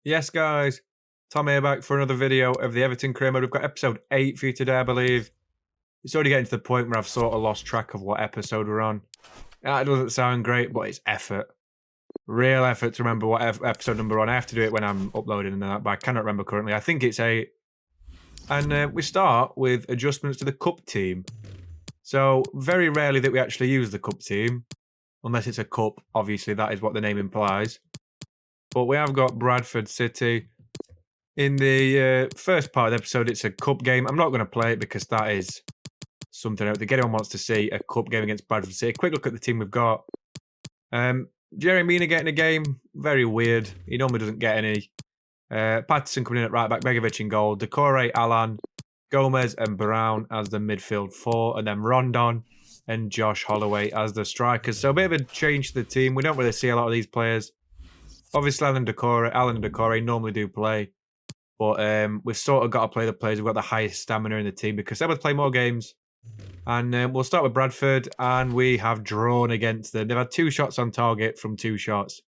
Yes, guys. Tom here back for another video of the Everton career mode. We've got episode 8 for you today, I believe. It's already getting to the point where I've sort of lost track of what episode we're on. That doesn't sound great, but it's effort. Real effort to remember what episode number we're on. I have to do it when I'm uploading and that, but I cannot remember currently. I think it's 8. And we start with adjustments to the cup team. So, very rarely that we actually use the cup team. Unless it's a cup, obviously that is what the name implies. But we have got Bradford City. In the first part of the episode, it's a cup game. I'm not going to play it because that is something I don't think anyone wants to see, a cup game against Bradford City. Quick look at the team we've got. Jerry Mina getting a game. Very weird. He normally doesn't get any. Patterson coming in at right back. Begovic in goal. Decore, Alan, Gomez and Brown as the midfield 4. And then Rondon and Josh Holloway as the strikers. So a bit of a change to the team. We don't really see a lot of these players. Obviously, Alan and Decore normally do play. But we've sort of got to play the players who've got the highest stamina in the team because they're able to play more games. And we'll start with Bradford, and we have drawn against them. They've had 2 shots on target from 2 shots.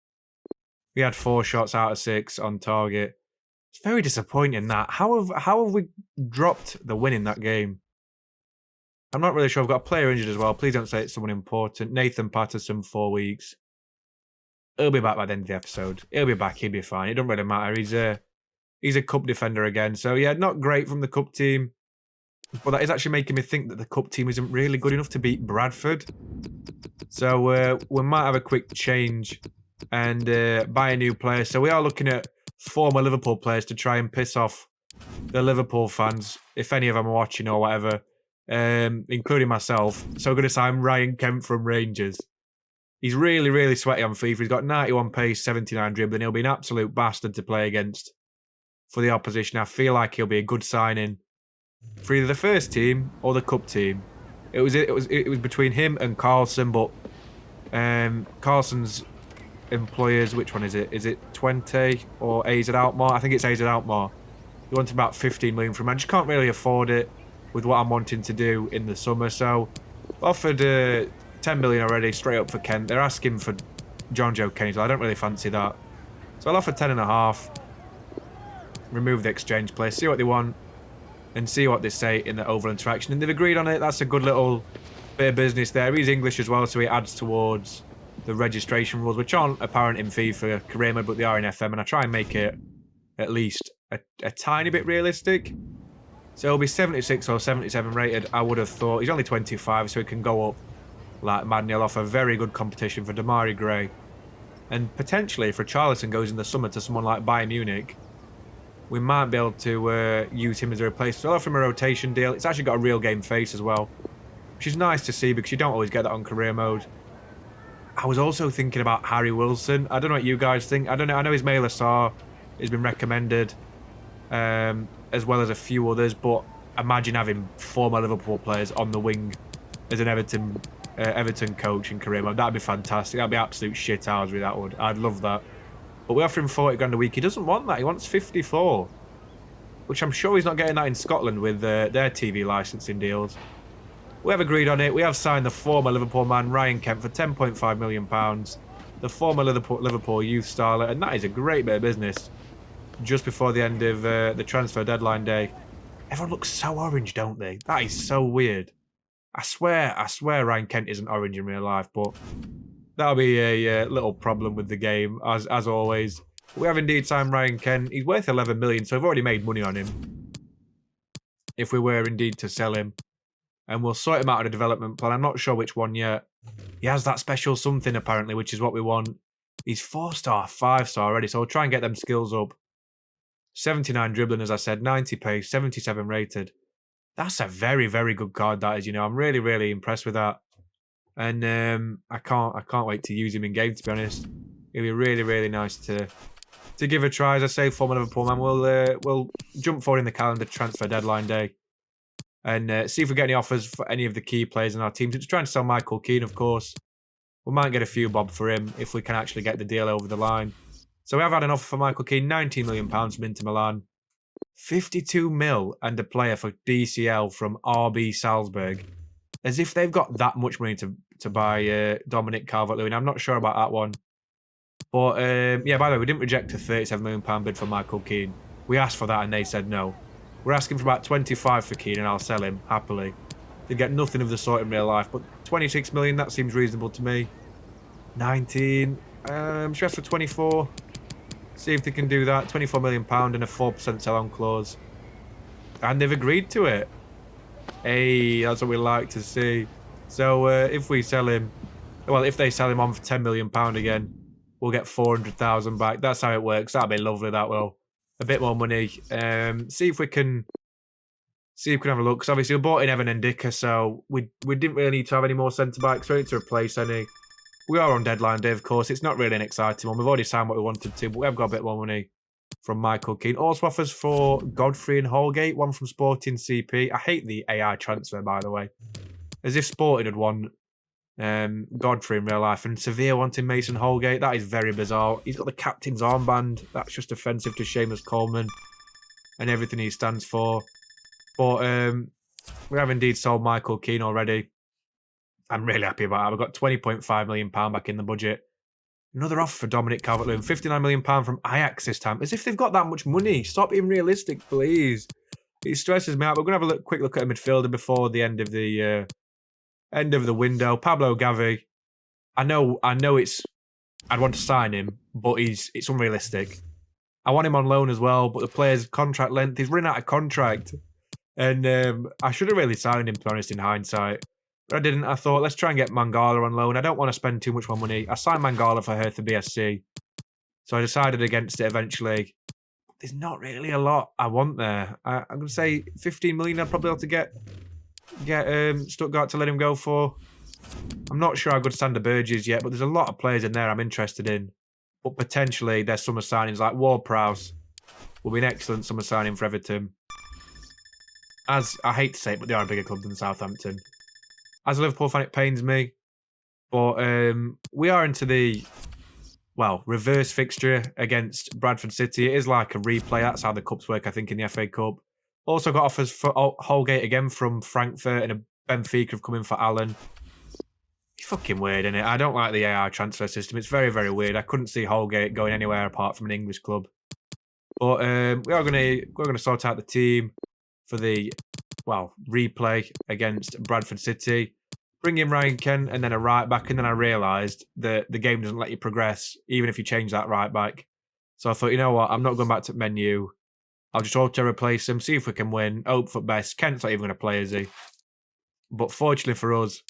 We had 4 shots out of 6 on target. It's very disappointing that. How have we dropped the win in that game? I'm not really sure. I've got a player injured as well. Please don't say it's someone important. Nathan Patterson, 4 weeks. He'll be back by the end of the episode. He'll be back. He'll be fine. It doesn't really matter. He's a cup defender again. So, yeah, not great from the cup team. But that is actually making me think that the cup team isn't really good enough to beat Bradford. So, we might have a quick change and buy a new player. So, we are looking at former Liverpool players to try and piss off the Liverpool fans, if any of them are watching or whatever, including myself. So, we're going to sign Ryan Kent from Rangers. He's really, really sweaty on FIFA. He's got 91 pace, 79 dribbling. He'll be an absolute bastard to play against for the opposition. I feel like he'll be a good signing for either the first team or the cup team. It was between him and Carlson, but Carlson's employers, which one is it? Is it 20 or AZ Alkmaar? I think it's AZ Alkmaar. He wanted about 15 million from him. I just can't really afford it with what I'm wanting to do in the summer. So offered 10 million already, straight up for Kent. They're asking for John Joe Kenny, so I don't really fancy that. So I'll offer 10.5. Remove the exchange play, see what they want, and see what they say in the overall interaction. And they've agreed on it. That's a good little bit of business there. He's English as well, so he adds towards the registration rules, which aren't apparent in FIFA career mode, but they are in FM, and I try and make it at least a tiny bit realistic. So he'll be 76 or 77 rated, I would have thought. He's only 25, so he can go up like mad. He'll offer very good competition for Damari Gray. And potentially, if Richarlison goes in the summer to someone like Bayern Munich, we might be able to use him as a replacement. So I'll offer him a rotation deal. It's actually got a real game face as well, which is nice to see because you don't always get that on career mode. I was also thinking about Harry Wilson. I don't know what you guys think. I don't know. I know Ismail Assar has been recommended, as well as a few others. But imagine having former Liverpool players on the wing as an Everton coach in career mode. That'd be fantastic. That'd be absolute shit hours with that would. I'd love that. But we offer him 40 grand a week. He doesn't want that. He wants 54. Which I'm sure he's not getting that in Scotland with their TV licensing deals. We have agreed on it. We have signed the former Liverpool man, Ryan Kent, for £10.5 million. The former Liverpool youth starlet. And that is a great bit of business. Just before the end of the transfer deadline day. Everyone looks so orange, don't they? That is so weird. I swear Ryan Kent isn't orange in real life, but that'll be a little problem with the game, as always. We have indeed signed Ryan Kent. He's worth 11 million, so we've already made money on him. If we were indeed to sell him. And we'll sort him out on a development plan. I'm not sure which one yet. He has that special something, apparently, which is what we want. He's 4-star, 5-star already, so we'll try and get them skills up. 79 dribbling, as I said, 90 pace, 77 rated. That's a very, very good card, that is. I'm really, really impressed with that. And I can't wait to use him in game, to be honest. It'll be really, really nice to give a try. As I say, former Liverpool man, we'll jump forward in the calendar transfer deadline day and see if we get any offers for any of the key players in our team. Just trying to sell Michael Keane, of course. We might get a few bob for him if we can actually get the deal over the line. So we have had an offer for Michael Keane, £19 million from Inter Milan. 52 mil and a player for DCL from RB Salzburg. As if they've got that much money to buy Dominic Calvert-Lewin. I'm not sure about that one. But yeah, by the way, we didn't reject a £37 million bid for Michael Keane. We asked for that and they said no. We're asking for about 25 for Keane and I'll sell him happily. They get nothing of the sort in real life, but 26 million, that seems reasonable to me. 19, stress for 24. See if they can do that. £24 million and a 4% sell-on clause. And they've agreed to it. Hey, that's what we like to see. So if we sell him, well, if they sell him on for £10 million again, we'll get 400,000 back. That's how it works. That'll be lovely, that will. A bit more money. See if we can have a look. Because obviously we bought in Evan and Dicker, so we didn't really need to have any more centre-backs. We don't need to replace any. We are on deadline day, of course. It's not really an exciting one. We've already signed what we wanted to, but we have got a bit more money from Michael Keane. Also offers for Godfrey and Holgate, one from Sporting CP. I hate the AI transfer, by the way. As if Sporting had won Godfrey in real life, and Sevilla wanting Mason Holgate. That is very bizarre. He's got the captain's armband. That's just offensive to Seamus Coleman and everything he stands for. But we have indeed sold Michael Keane already. I'm really happy about that. We've got £20.5 million back in the budget. Another offer for Dominic Calvert-Lewin. £59 million from Ajax this time. As if they've got that much money. Stop being realistic, please. It stresses me out. We're going to have a quick look at a midfielder before the end of the window. Pablo Gavi. I know I'd want to sign him, but it's unrealistic. I want him on loan as well, but the player's contract length, he's running out of contract. And I should have really signed him, to be honest, in hindsight. But I didn't. I thought, let's try and get Mangala on loan. I don't want to spend too much more money. I signed Mangala for Hertha BSC. So I decided against it eventually. There's not really a lot I want there. I'm going to say 15 million I'd probably have to get Stuttgart to let him go for. I'm not sure how good Sander Berge is yet, but there's a lot of players in there I'm interested in. But potentially there's summer signings like Ward-Prowse will be an excellent summer signing for Everton. As I hate to say it, but they are a bigger club than Southampton. As a Liverpool fan, it pains me. But we are into the, reverse fixture against Bradford City. It is like a replay. That's how the cups work, I think, in the FA Cup. Also got offers for Holgate again from Frankfurt, and a Benfica have come in for Allen. It's fucking weird, isn't it? I don't like the AI transfer system. It's very, very weird. I couldn't see Holgate going anywhere apart from an English club. But we're going to sort out the team for the replay against Bradford City. Bring in Ryan Kent and then a right back, and then I realised that the game doesn't let you progress even if you change that right back. So I thought, you know what, I'm not going back to menu. I'll just auto replace him, see if we can win. Hope for best. Kent's not even going to play, is he? But fortunately for us,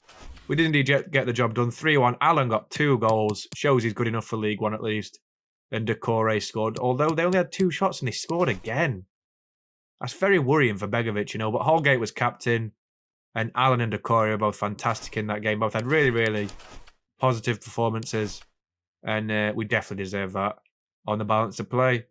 we did indeed get the job done. 3-1. Allen got 2 goals. Shows he's good enough for League One at least. And Decore scored, although they only had 2 shots and they scored again. That's very worrying for Begovic, you know. But Holgate was captain, and Allen and Decore are both fantastic in that game. Both had really, really positive performances, and we definitely deserve that on the balance of play.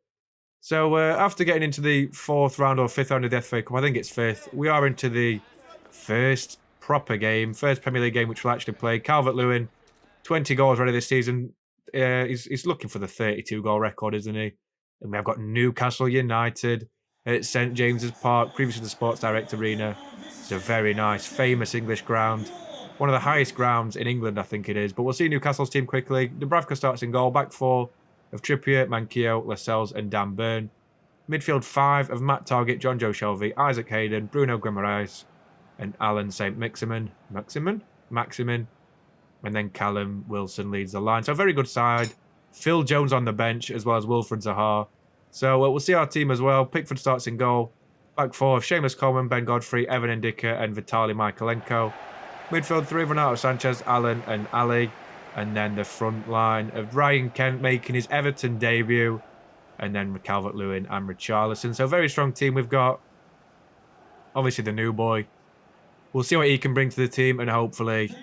So after getting into the 4th round or 5th round of the FA Cup, I think it's 5th, we are into the first proper game, first Premier League game which we'll actually play. Calvert-Lewin, 20 goals already this season. He's looking for the 32-goal record, isn't he? And we have got Newcastle United at St James's Park, previously the Sports Direct Arena. It's a very nice, famous English ground. One of the highest grounds in England, I think it is. But we'll see Newcastle's team quickly. Dubravka starts in goal. Back 4 of Trippier, Manquillo, Lascelles and Dan Burn. Midfield 5 of Matt Target, John Joe Shelby, Isaac Hayden, Bruno Guimaraes and Alan St. Maximin. And then Callum Wilson leads the line. So a very good side. Phil Jones on the bench as well as Wilfred Zaha. So we'll see our team as well. Pickford starts in goal. Back 4 of Seamus Coleman, Ben Godfrey, Evan Ndicka and Vitaly Michalenko. Midfield 3 of Renato Sanchez, Allen and Ali. And then the front line of Ryan Kent making his Everton debut. And then Calvert-Lewin and Richarlison. So a very strong team we've got. Obviously the new boy. We'll see what he can bring to the team, and hopefully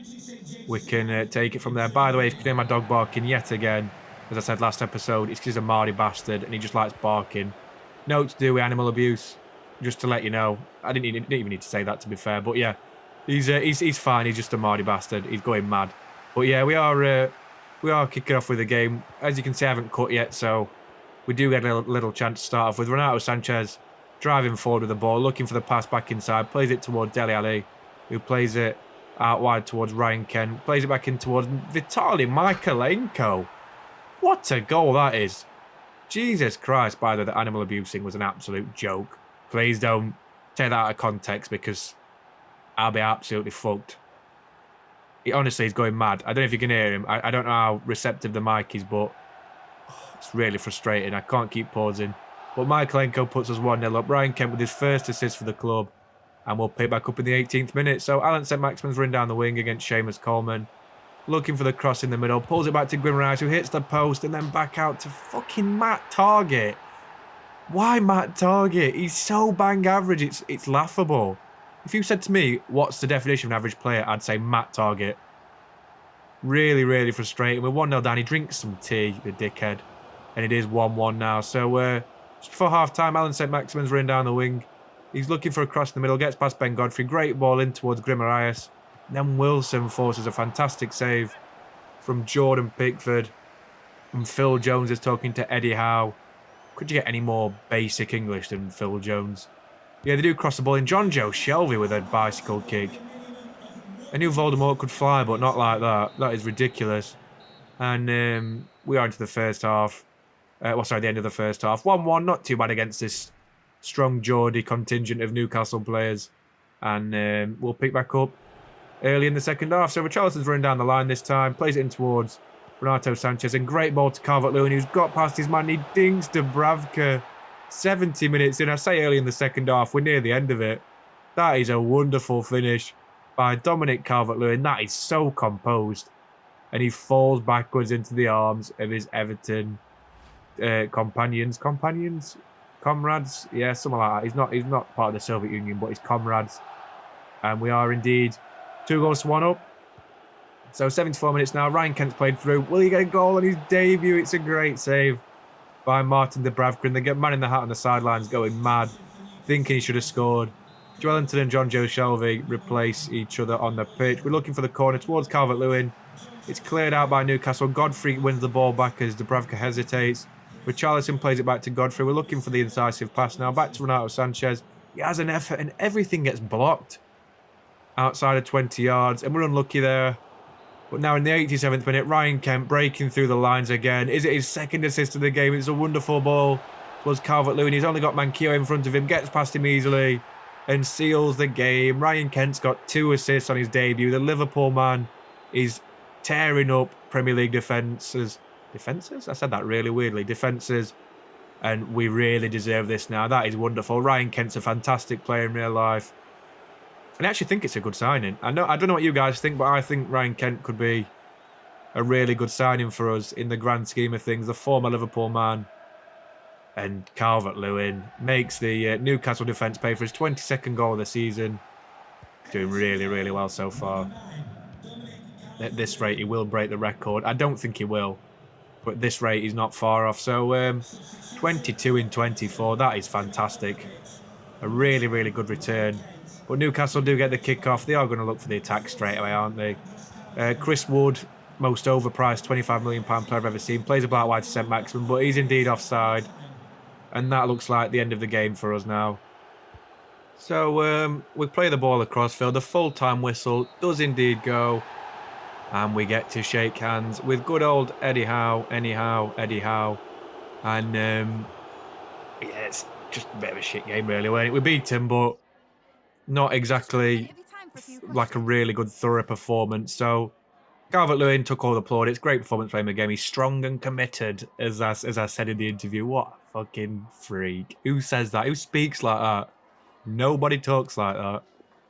we can take it from there. By the way, if you can hear my dog barking yet again, as I said last episode, it's because he's a Mardy bastard and he just likes barking. No to do with animal abuse, just to let you know. I didn't even need to say that, to be fair. But yeah, he's fine. He's just a Mardy bastard. He's going mad. But yeah, we are kicking off with the game. As you can see, I haven't cut yet, so we do get a little chance to start off with. Renato Sanchez driving forward with the ball, looking for the pass back inside, plays it towards Dele Alli, who plays it out wide towards Ryan Kent, plays it back in towards Vitaly Michalenko. What a goal that is. Jesus Christ, by the way, the animal abusing was an absolute joke. Please don't take that out of context because I'll be absolutely fucked. He honestly is going mad. I don't know if you can hear him. I don't know how receptive the mic is, but it's really frustrating. I can't keep pausing. But Michaelenko puts us 1-0 up. Ryan Kent with his first assist for the club. And we'll pick back up in the 18th minute. So Alan St-Maximin's run down the wing against Seamus Coleman. Looking for the cross in the middle. Pulls it back to Guimaraes, who hits the post and then back out to fucking Matt Target. Why Matt Target? He's so bang average. It's laughable. If you said to me, what's the definition of an average player? I'd say Matt Target. Really, really frustrating. We're 1-0 down. He drinks some tea, the dickhead. And it is 1-1 now. So just before half-time, Alan St-Maximin's running down the wing. He's looking for a cross in the middle. Gets past Ben Godfrey. Great ball in towards Guimaraes. Then Wilson forces a fantastic save from Jordan Pickford. And Phil Jones is talking to Eddie Howe. Could you get any more basic English than Phil Jones? Yeah, they do cross the ball in. John Joe Shelby with a bicycle kick. I knew Voldemort could fly, but not like that. That is ridiculous. And we are into the first half. The end of the first half. 1-1, not too bad against this strong Geordie contingent of Newcastle players. And we'll pick back up early in the second half. So Richarlison's running down the line this time. Plays it in towards Renato Sanchez. And great ball to Calvert-Lewin, who's got past his man. He dinks Dubravka. 70 minutes in. I say early in the second half. We're near the end of it. That is a wonderful finish by Dominic Calvert-Lewin. That is so composed. And he falls backwards into the arms of his Everton comrades? Yeah, something like that. He's not part of the Soviet Union, but his comrades. And we are indeed 2-1 up. So 74 minutes now. Ryan Kent's played through. Will he get a goal on his debut? It's a great save by Martin Dubravka. And they get man in the hat on the sidelines going mad, thinking he should have scored. Joelinton and John Joe Shelby replace each other on the pitch. We're looking for the corner towards Calvert-Lewin. It's cleared out by Newcastle. Godfrey wins the ball back as Dubravka hesitates. Richarlison plays it back to Godfrey. We're looking for the incisive pass now. Back to Renato Sanchez. He has an effort and everything gets blocked outside of 20 yards. And we're unlucky there. But now in the 87th minute, Ryan Kent breaking through the lines again. Is it his second assist of the game? It's a wonderful ball towards Calvert-Lewin. He's only got Manquillo in front of him. Gets past him easily and seals the game. Ryan Kent's got 2 assists on his debut. The Liverpool man is tearing up Premier League defences. Defences? I said that really weirdly. Defences. And we really deserve this now. That is wonderful. Ryan Kent's a fantastic player in real life. And I actually think it's a good signing. I don't know what you guys think, but I think Ryan Kent could be a really good signing for us in the grand scheme of things. The former Liverpool man. And Calvert-Lewin makes the Newcastle defence pay for his 22nd goal of the season. Doing really, really well so far. At this rate, he will break the record. I don't think he will. But at this rate, he's not far off. So, 22 in 24. That is fantastic. A really, really good return. But Newcastle do get the kick-off. They are going to look for the attack straight away, aren't they? Chris Wood, most overpriced £25 million player I've ever seen. Plays a black wide to St-Maximin, but he's indeed offside. And that looks like the end of the game for us now. So we play the ball across field. The full-time whistle does indeed go. And we get to shake hands with good old Eddie Howe. Eddie Howe. And yeah, it's just a bit of a shit game really, wasn't it? We beat him, but not exactly like a really good thorough performance. So Calvert-Lewin took all the plaudits. Great performance playing the game. He's strong and committed, as I said in the interview. What a fucking freak. Who says that? Who speaks like that? Nobody talks like that.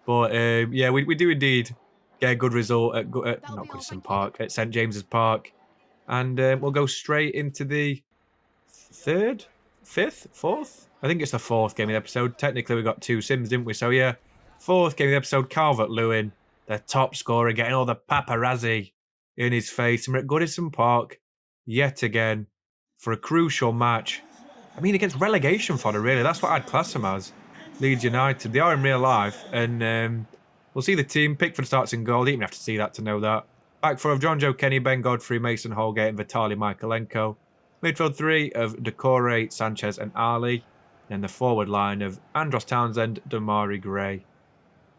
But yeah, we do indeed get a good result at not Goodison Park, at St James's Park. And we'll go straight into the fourth? I think it's the 4th game of the episode. Technically, we got 2 sims, didn't we? So yeah, 4th game of the episode, Calvert-Lewin, the top scorer, getting all the paparazzi in his face. And we're at Goodison Park yet again for a crucial match. I mean, against relegation fodder, really. That's what I'd class them as. Leeds United. They are in real life. And we'll see the team. Pickford starts in goal. You didn't even have to see that to know that. Back 4 of John Joe Kenny, Ben Godfrey, Mason Holgate, and Vitaly Michaelenko. Midfield 3 of Decore, Sanchez, and Ali. And the forward line of Andros Townsend, Damari Gray,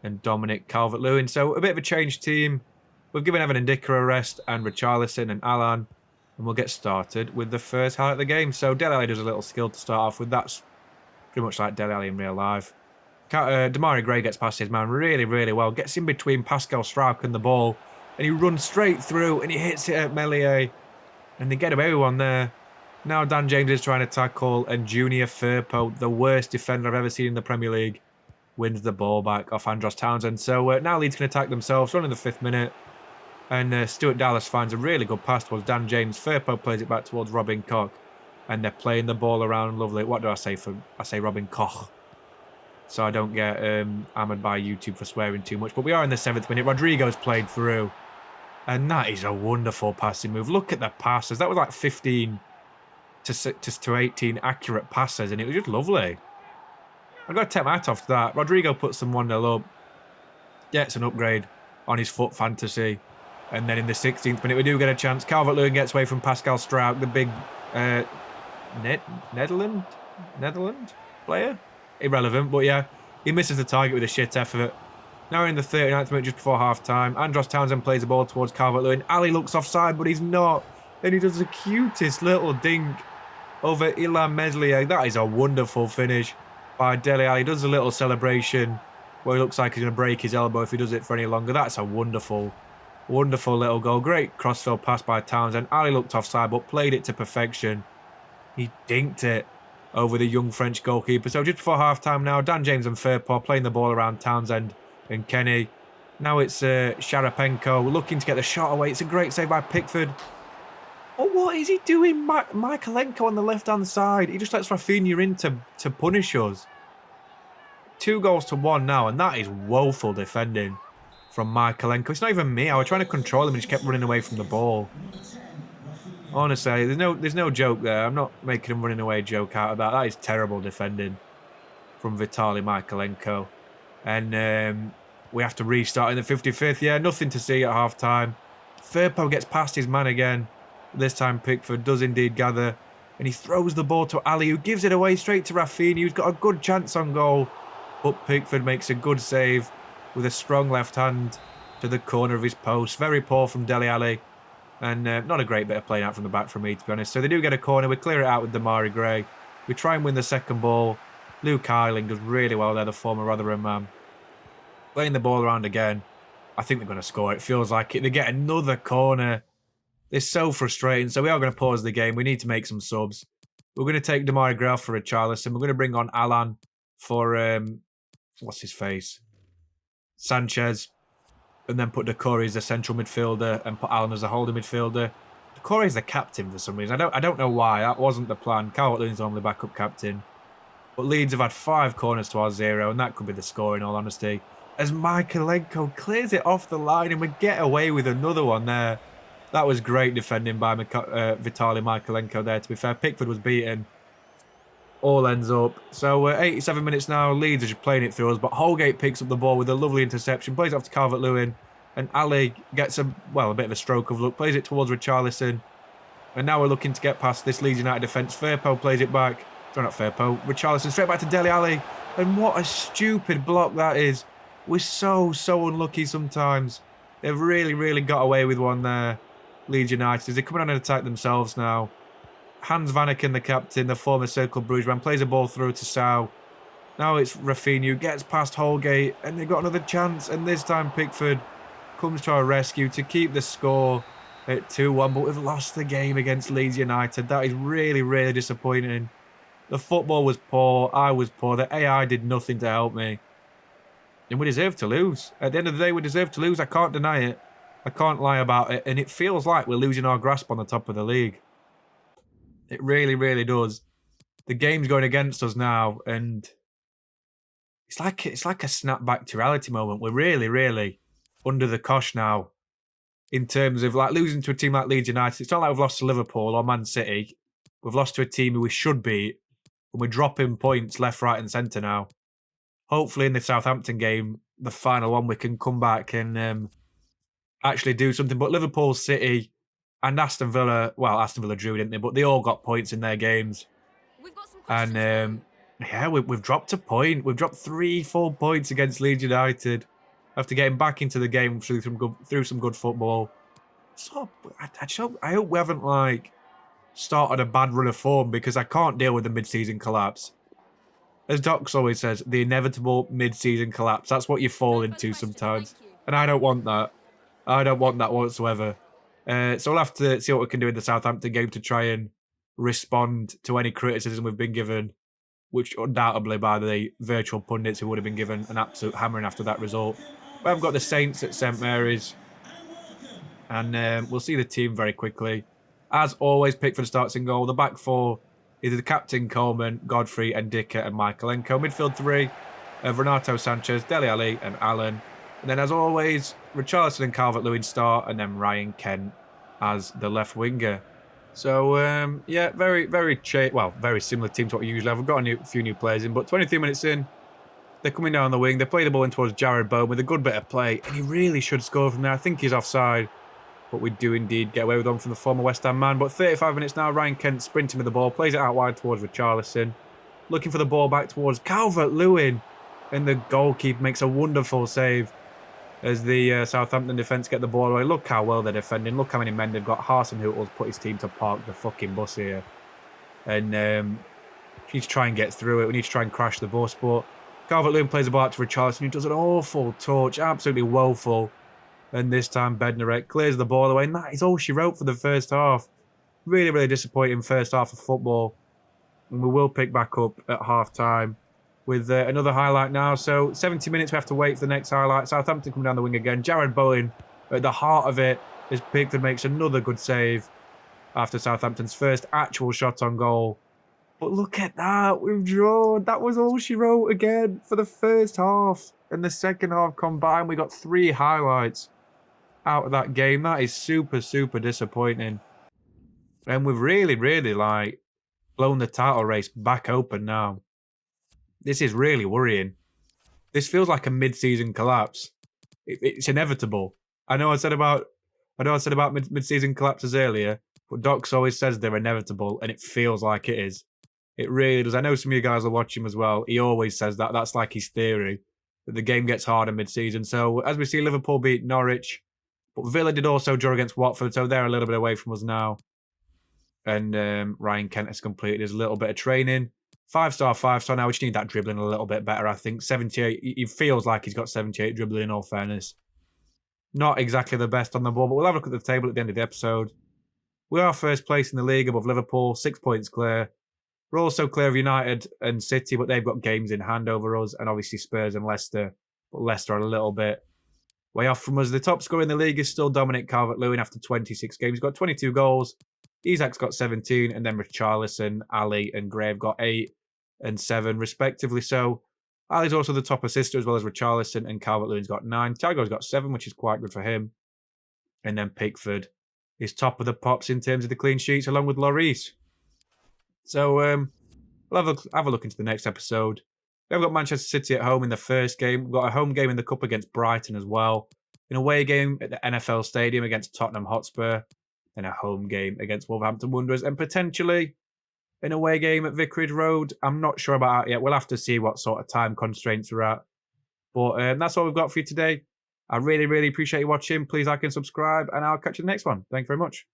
and Dominic Calvert-Lewin. So a bit of a changed team. We've given Evan Ndicka a rest, and Richarlison and Alan And we'll get started with the first highlight of the game. So Dele Alli does a little skill to start off with. That's pretty much like Dele Alli in real life. Demarai Gray gets past his man really, really well. Gets in between Pascal Struijk and the ball. And he runs straight through and he hits it at Meslier. And they get away with one there. Now Dan James is trying to tackle. And Junior Firpo, the worst defender I've ever seen in the Premier League, wins the ball back off Andros Townsend. So now Leeds can attack themselves. Running the 5th minute. And Stuart Dallas finds a really good pass towards Dan James. Firpo plays it back towards Robin Koch. And they're playing the ball around lovely. What do I say I say Robin Koch. So I don't get hammered by YouTube for swearing too much. But we are in the 7th minute. Rodrigo's played through. And that is a wonderful passing move. Look at the passes. That was like 15 to 18 accurate passes. And it was just lovely. I've got to take my hat off to that. Rodrigo puts them 1-0 up. Gets an upgrade on his foot fantasy. And then in the 16th minute, we do get a chance. Calvert-Lewin gets away from Pascal Struijk, the big Netherlands player. Irrelevant, but yeah, he misses the target with a shit effort. Now we're in the 39th minute, just before half-time. Andros Townsend plays the ball towards Calvert-Lewin. Ali looks offside, but he's not. Then he does the cutest little dink over Illan Meslier. That is a wonderful finish by Dele Alli. He does a little celebration where he looks like he's going to break his elbow if he does it for any longer. That's a wonderful little goal. Great crossfield pass by Townsend. Ali looked offside, but played it to perfection. He dinked it over the young French goalkeeper. So just before half-time now, Dan James and Firpo playing the ball around Townsend and Kenny. Now it's Sharapenko looking to get the shot away. It's a great save by Pickford. Oh, what is he doing? Michaelenko on the left-hand side. He just lets Rafinha in to punish us. 2-1 now, and that is woeful defending from Michaelenko. It's not even me. I was trying to control him and he just kept running away from the ball. Honestly, there's no joke there. I'm not making him running away joke out of that. That is terrible defending from Vitaly Michaelenko. And we have to restart in the 55th. Yeah, nothing to see at half-time. Firpo gets past his man again. This time Pickford does indeed gather. And he throws the ball to Ali, who gives it away straight to Rafinha, who's got a good chance on goal. But Pickford makes a good save with a strong left hand to the corner of his post. Very poor from Dele Alli. And not a great bit of playing out from the back from me, to be honest. So they do get a corner. We clear it out with Demarai Gray. We try and win the second ball. Luke Ayling does really well there, the former Rotherham man. Playing the ball around again. I think they're going to score. It feels like it. They get another corner. It's so frustrating. So we are going to pause the game. We need to make some subs. We're going to take Demarai Gray off for Richarlison. We're going to bring on Alan for, what's his face? Sanchez. And then put Decore as the central midfielder and put Alan as the holding midfielder. Decore is the captain for some reason. I don't know why. That wasn't the plan. Calvert-Lewin's normally backup captain. But Leeds have had 5 corners to our 0, and that could be the score in all honesty. As Michaelenko clears it off the line and we get away with another one there. That was great defending by Vitaly Michaelenko there, to be fair. Pickford was beaten. All ends up. So 87 minutes now. Leeds are just playing it through us. But Holgate picks up the ball with a lovely interception. Plays it off to Calvert-Lewin. And Ali gets a bit of a stroke of luck. Plays it towards Richarlison. And now we're looking to get past this Leeds United defence. Firpo plays it back. Sorry, not Firpo. Richarlison straight back to Dele Alli. And what a stupid block that is. We're so unlucky sometimes. They've really got away with one there. Leeds United. They're coming on and attack themselves now. Hans Vanaken, the captain, the former Cercle Bruges man, plays a ball through to Sau. Now it's Rafinha who gets past Holgate, and they've got another chance. And this time Pickford comes to our rescue to keep the score at 2-1. But we've lost the game against Leeds United. That is really disappointing. The football was poor. I was poor. The AI did nothing to help me. And we deserve to lose. At the end of the day, we deserve to lose. I can't deny it. I can't lie about it. And it feels like we're losing our grasp on the top of the league. It really does. The game's going against us now, and it's like a snapback to reality moment. We're really under the cosh now in terms of like losing to a team like Leeds United. It's not like we've lost to Liverpool or Man City. We've lost to a team who we should beat, and we're dropping points left, right, and centre now. Hopefully, in the Southampton game, the final one, we can come back and actually do something. But Liverpool, City, and Aston Villa, well, Aston Villa drew, didn't they? But they all got points in their games. We've got some and yeah, we've dropped a point. We've dropped 3-4 points against Leeds United after getting back into the game through some good football. I hope we haven't, like, started a bad run of form because I can't deal with the mid-season collapse. As Docs always says, the inevitable mid-season collapse. That's what you fall into sometimes. And I don't want that. I don't want that whatsoever. So we'll have to see what we can do in the Southampton game to try and respond to any criticism we've been given, which undoubtedly by the virtual pundits who would have been given an absolute hammering after that result. We have got the Saints at St Mary's, and we'll see the team very quickly. As always, Pickford starts in goal. The back four is the captain Coleman, Godfrey, and Dicker and Michaelenko. Midfield three of Renato Sanchez, Dele Alli, and Allen. And then, as always, Richarlison and Calvert-Lewin start, and then Ryan Kent as the left winger. So, yeah, very similar team to what we usually have. We've got a few new players in, but 23 minutes in, they're coming down the wing. They play the ball in towards Jared Bowen with a good bit of play, and he really should score from there. I think he's offside, but we do indeed get away with one from the former West Ham man. But 35 minutes now, Ryan Kent sprinting with the ball, plays it out wide towards Richarlison, looking for the ball back towards Calvert-Lewin, and the goalkeeper makes a wonderful save as the Southampton defence get the ball away. Look how well they're defending. Look how many men they've got. Hasenhüttl's put his team to park the fucking bus here. And we need to try and get through it. We need to try and crash the bus. But Calvert-Lewin plays the ball out to Richarlison, who does an awful touch. Absolutely woeful. And this time Bednarek clears the ball away. And that is all she wrote for the first half. Really disappointing first half of football. And we will pick back up at half-time with another highlight now. So 70 minutes we have to wait for the next highlight. Southampton come down the wing again. Jared Bowen at the heart of it as Pickford makes another good save after Southampton's first actual shot on goal. But look at that. We've drawn. That was all she wrote again for the first half. And the second half combined, we got 3 highlights out of that game. That is super disappointing. And we've really like blown the title race back open now. This is really worrying. This feels like a mid-season collapse. It's inevitable. I know I said about mid-season collapses earlier, but Docs always says they're inevitable, and it feels like it is. It really does. I know some of you guys will watch him as well. He always says that. That's like his theory, that the game gets harder mid-season. So as we see, Liverpool beat Norwich, but Villa did also draw against Watford, so they're a little bit away from us now. And Ryan Kent has completed his little bit of training. 5-star now. We just need that dribbling a little bit better, I think. 78. He feels like he's got 78 dribbling, in all fairness. Not exactly the best on the ball, but we'll have a look at the table at the end of the episode. We are first place in the league above Liverpool, 6 points clear. We're also clear of United and City, but they've got games in hand over us, and obviously Spurs and Leicester. But Leicester are a little bit way off from us. The top scorer in the league is still Dominic Calvert-Lewin after 26 games. He's got 22 goals. Isak's got 17, and then Richarlison, Ali, and Gray have got 8 and 7, respectively. So Ali's also the top assister, as well as Richarlison, and Calvert-Lewin's got 9. Thiago's got 7, which is quite good for him. And then Pickford is top of the pops in terms of the clean sheets, along with Lloris. So we'll have a look into the next episode. We've got Manchester City at home in the first game. We've got a home game in the Cup against Brighton as well. An away game at the NFL Stadium against Tottenham Hotspur. And a home game against Wolverhampton Wanderers. And potentially an away game at Vicarage Road. I'm not sure about that yet. We'll have to see what sort of time constraints we're at. But that's all we've got for you today. I really appreciate you watching. Please like and subscribe, and I'll catch you in the next one. Thank you very much.